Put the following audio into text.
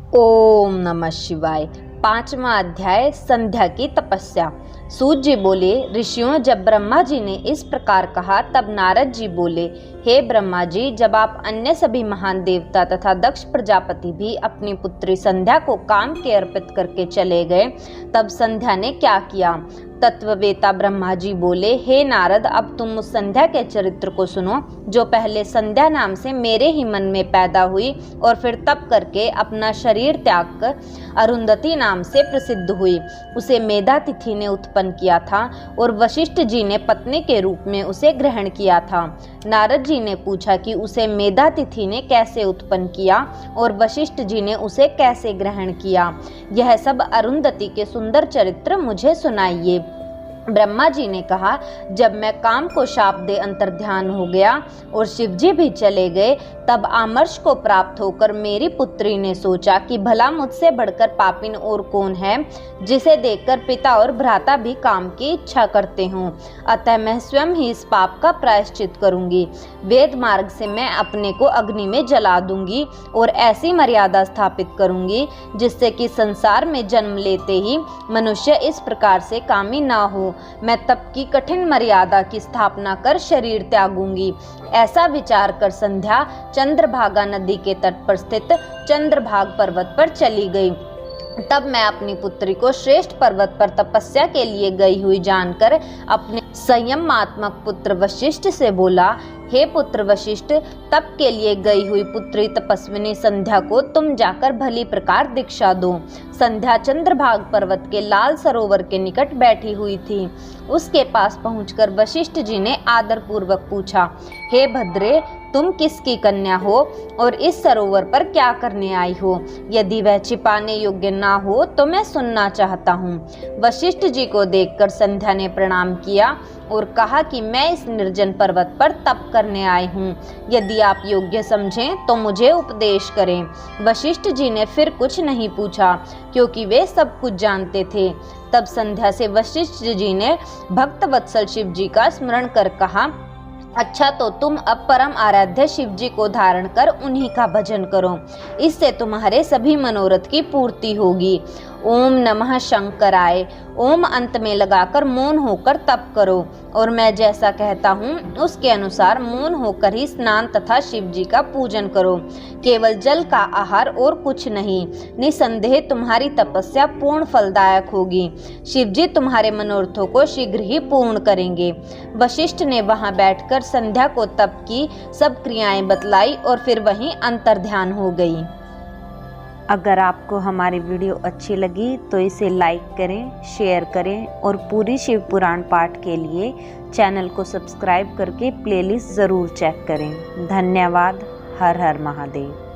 ओम नमः शिवाय। 5वां अध्याय संध्या की तपस्या। सूत जी बोले, ऋषियों, जब ब्रह्मा जी ने इस प्रकार कहा तब नारद जी बोले, हे ब्रह्मा जी, जब आप अन्य सभी महान देवता तथा दक्ष प्रजापति भी अपनी पुत्री संध्या को काम के अर्पित करके चले गए, तब संध्या ने क्या किया? तत्ववेता ब्रह्मा जी बोले, हे नारद, अब तुम उस संध्या के चरित्र को सुनो, जो पहले संध्या नाम से मेरे ही मन में पैदा हुई और फिर तप करके अपना शरीर त्याग कर अरुंधति नाम से प्रसिद्ध हुई। उसे मेधातिथि ने उत्पन्न किया था और वशिष्ठ जी ने पत्नी के रूप में उसे ग्रहण किया था। नारद जी ने पूछा कि उसे मेधातिथि ने कैसे उत्पन्न किया और वशिष्ठ जी ने उसे कैसे ग्रहण किया। यह सब अरुंधति के सुंदर चरित्र मुझे सुनाइए। ब्रह्मा जी ने कहा, जब मैं काम को शाप दे अंतर्ध्यान हो गया और शिव जी भी चले गए, तब आमर्ष को प्राप्त होकर मेरी पुत्री ने सोचा कि भला मुझसे बढ़कर पापिन और कौन है, जिसे देखकर पिता और भ्राता भी काम की इच्छा करते हों। अतः मैं स्वयं ही इस पाप का प्रायश्चित करूंगी। वेद मार्ग से मैं अपने को अग्नि में जला दूंगी और ऐसी मर्यादा स्थापित करूंगी जिससे कि संसार में जन्म लेते ही मनुष्य इस प्रकार से कामी ना हो। मैं तप की कठिन मर्यादा की स्थापना कर शरीर त्यागूंगी। ऐसा विचार कर संध्या चंद्रभागा नदी के तट पर स्थित चंद्रभाग पर्वत पर चली गई। तब मैं अपनी पुत्री को श्रेष्ठ पर्वत पर तपस्या के लिए गई हुई जानकर अपने संयमात्मक पुत्र वशिष्ठ से बोला, हे पुत्र वशिष्ठ, तप के लिए गई हुई पुत्री तपस्विनी संध्या को तुम जाकर भली प्रकार दीक्षा दो। संध्या चंद्रभाग पर्वत के लाल सरोवर के निकट बैठी हुई थी। उसके पास पहुंचकर वशिष्ठ जी ने आदर पूर्वक पूछा, हे भद्रे, तुम किसकी कन्या हो और इस सरोवर पर क्या करने आई हो? यदि वह छिपाने योग्य ना हो तो मैं सुनना चाहता हूँ। वशिष्ठ जी को देखकर संध्या ने प्रणाम किया और कहा कि मैं इस निर्जन पर्वत पर तप करने आई हूँ। यदि आप योग्य समझें तो मुझे उपदेश करें। वशिष्ठ जी ने फिर कुछ नहीं पूछा, क्योंकि वे सब कुछ जानते थे। तब संध्या से वशिष्ठ जी ने भक्त वत्सल शिव जी का स्मरण कर कहा, अच्छा, तो तुम अब परम आराध्य शिव जी को धारण कर उन्हीं का भजन करो। इससे तुम्हारे सभी मनोरथ की पूर्ति होगी। ओम नमः शंकराय। ओम अंत में लगाकर मौन होकर तप करो और मैं जैसा कहता हूँ उसके अनुसार मौन होकर ही स्नान तथा शिव जी का पूजन करो। केवल जल का आहार और कुछ नहीं। निसंदेह तुम्हारी तपस्या पूर्ण फलदायक होगी। शिव जी तुम्हारे मनोरथों को शीघ्र ही पूर्ण करेंगे। वशिष्ठ ने वहां बैठकर संध्या को तप की सब क्रियाएं बतलाई और फिर वहीं अंतर्ध्यान हो गई। अगर आपको हमारी वीडियो अच्छी लगी तो इसे लाइक करें, शेयर करें और पूरी शिव पुराण पाठ के लिए चैनल को सब्सक्राइब करके प्लेलिस्ट ज़रूर चेक करें। धन्यवाद। हर हर महादेव।